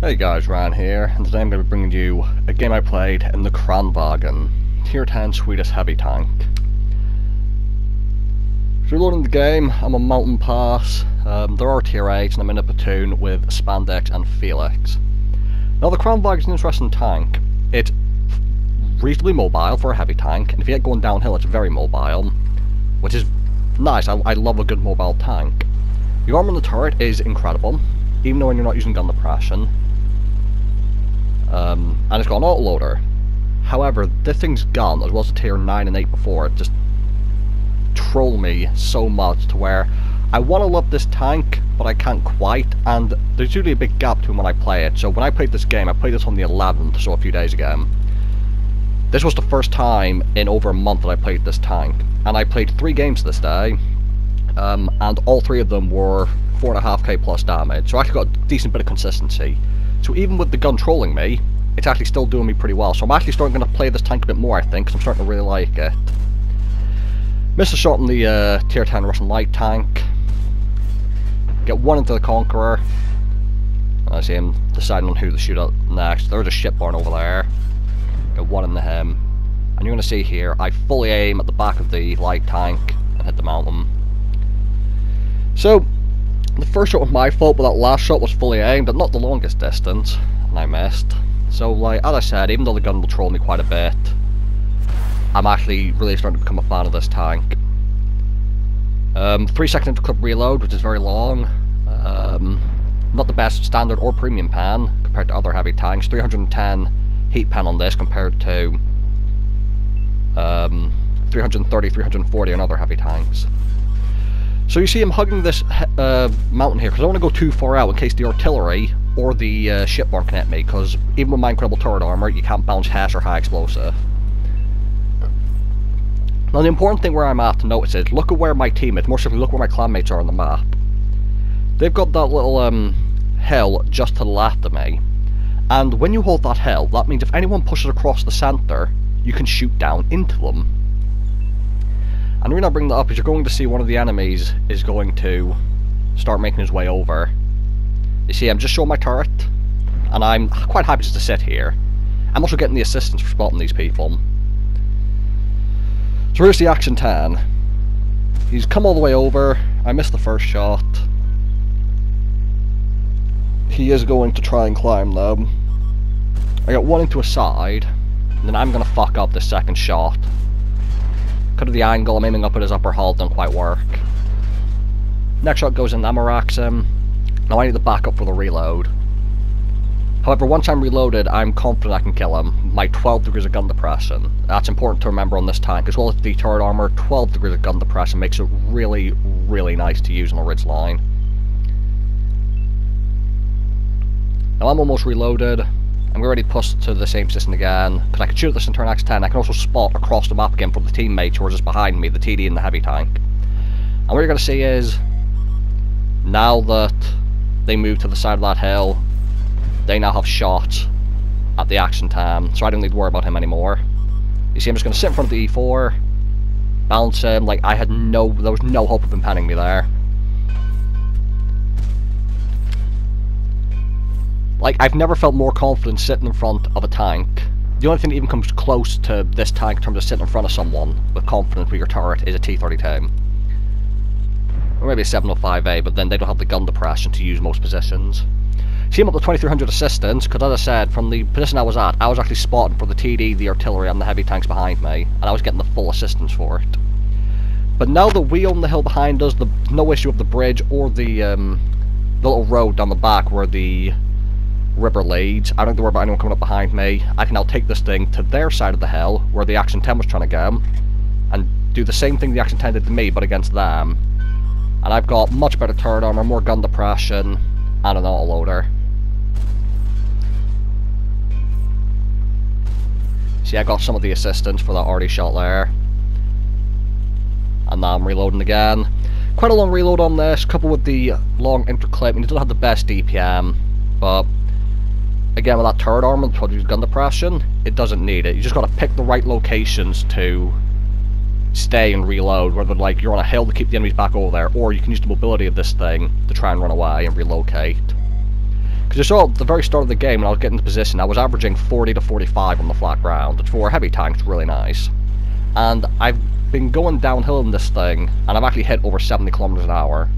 Hey guys, Ryan here, and today I'm going to be bringing you a game I played in the Kranvagn, Tier 10 Swedish heavy tank. So reloading the game, I'm on Mountain Pass, there are Tier 8s, and I'm in a platoon with Spandex and Felix. Now the Kranvagn is an interesting tank. It's reasonably mobile for a heavy tank, and if you get going downhill it's very mobile, which is nice. I love a good mobile tank. The armor on the turret is incredible, even though when you're not using gun depression. And it's got an autoloader. However, this thing's gun, as well as the tier 9 and 8 before it, just troll me so much to where I want to love this tank, but I can't quite, and there's usually a big gap between when I play it. So when I played this game, I played this on the 11th, so a few days ago. This was the first time in over a month that I played this tank, and I played 3 games this day, and all 3 of them were 4.5k plus damage, so I actually got a decent bit of consistency. So even with the gun trolling me, it's actually still doing me pretty well. So I'm actually starting to play this tank a bit more, I think, because I'm starting to really like it. Missed a shot in the Tier 10 Russian light tank. Get one into the Conqueror. I see him deciding on who to shoot at next. There's a shipborne over there. Get one into him. And you're going to see here, I fully aim at the back of the light tank and hit the mountain. So, the first shot was my fault, but that last shot was fully aimed at not the longest distance, and I missed. So, like, as I said, even though the gun will troll me quite a bit, I'm actually really starting to become a fan of this tank. 3 second clip reload, which is very long. Not the best standard or premium pan compared to other heavy tanks. 310 heat pan on this compared to 330, 340 on other heavy tanks. So you see I'm hugging this mountain here because I don't want to go too far out in case the artillery or the shipborne can hit me, because even with my incredible turret armor, you can't bounce HESH or high explosive. Now the important thing where I'm at to notice is, look at where my team is, more simply look where my clanmates are on the map. They've got that little hill just to the left of me, and when you hold that hill, that means if anyone pushes across the centre, you can shoot down into them. And the reason I bring that up is you're going to see one of the enemies is going to start making his way over. You see, I'm just showing my turret, and I'm quite happy just to sit here. I'm also getting the assistance for spotting these people. So here's the Action 10. He's come all the way over. I missed the first shot. He is going to try and climb though. I got one into a side, and then I'm going to fuck up this second shot. Because of the angle, I'm aiming up at his upper hull, don't quite work. Next shot goes in, Amaraks him. Now I need to back up for the reload. However, once I'm reloaded, I'm confident I can kill him. My 12 degrees of gun depression. That's important to remember on this tank, as well as the turret armor. 12 degrees of gun depression makes it really, really nice to use on a ridge line. Now I'm almost reloaded. I'm ready to push to the same position again, because I can shoot at this in turn X10. I can also spot across the map again from the teammates who are just behind me, the TD and the heavy tank. And what you're going to see is, now that they move to the side of that hill, they now have shots at the Action 10, so I don't need to worry about him anymore. You see, I'm just going to sit in front of the E4, bounce him, like there was no hope of him panning me there. Like, I've never felt more confident sitting in front of a tank. The only thing that even comes close to this tank in terms of sitting in front of someone with confidence with your turret is a T-32. Or maybe a 705A, but then they don't have the gun depression to use most positions. See him up to 2300 assistance, because as I said, from the position I was at, I was actually spotting for the TD, the artillery, and the heavy tanks behind me, and I was getting the full assistance for it. But now that we own the hill behind us, no issue of the bridge or the little road down the back where the river leads. I don't have to worry about anyone coming up behind me. I can now take this thing to their side of the hill, where the Action 10 was trying to go, and do the same thing the Action 10 did to me, but against them. And I've got much better turret armor, more gun depression, and an autoloader. See, I got some of the assistance for that already shot there. And now I'm reloading again. Quite a long reload on this, coupled with the long interclip. I mean, it doesn't have the best DPM, but again, with that turret armor and produce gun depression, it doesn't need it. You just got to pick the right locations to stay and reload, whether like you're on a hill to keep the enemies back over there, or you can use the mobility of this thing to try and run away and relocate. Because you saw at the very start of the game when I was getting into position, I was averaging 40 to 45 on the flat ground, which for a heavy tank is really nice. And I've been going downhill in this thing, and I've actually hit over 70 kilometers an hour.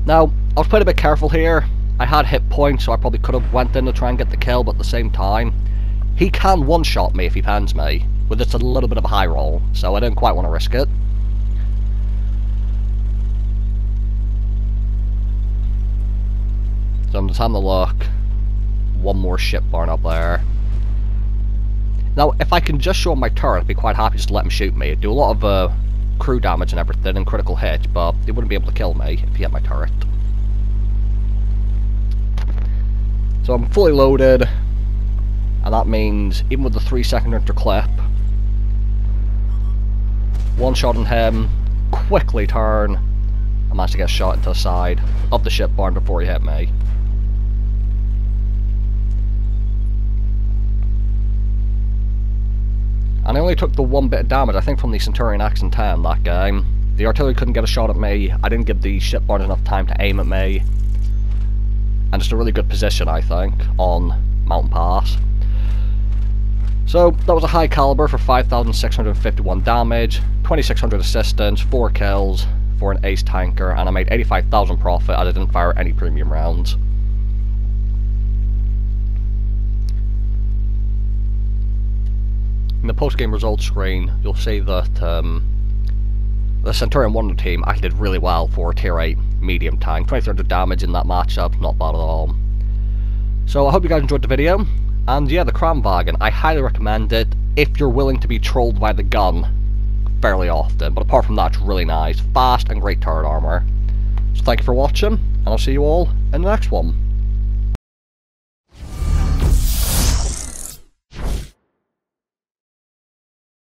Now, I was playing a bit careful here. I had hit points, so I probably could have went in to try and get the kill, but at the same time, he can one-shot me if he pans me, with just a little bit of a high roll, so I didn't quite want to risk it. So I'm just having a look. One more ship barn up there. Now, if I can just show him my turret, I'd be quite happy just to let him shoot me. It'd do a lot of crew damage and everything, and critical hit, but he wouldn't be able to kill me if he hit my turret. So I'm fully loaded, and that means, even with the 3-second interclip, one shot on him, quickly turn, I managed to get shot into the side of the ship barn before he hit me. And I only took the one bit of damage, I think, from the Centurion Accent 10 that game. The artillery couldn't get a shot at me, I didn't give the ship barn enough time to aim at me. And just a really good position, I think, on Mountain Pass. So, that was a high caliber for 5,651 damage, 2,600 assistance, 4 kills for an ace tanker, and I made 85,000 profit as I didn't fire any premium rounds. In the post-game results screen, you'll see that the Centurion Wonder team actually did really well for a tier 8 medium tank. 2,300 damage in that matchup, not bad at all. So I hope you guys enjoyed the video, and yeah, the Kranvagn, I highly recommend it if you're willing to be trolled by the gun fairly often, but apart from that, it's really nice, fast and great turret armor. So thank you for watching, and I'll see you all in the next one.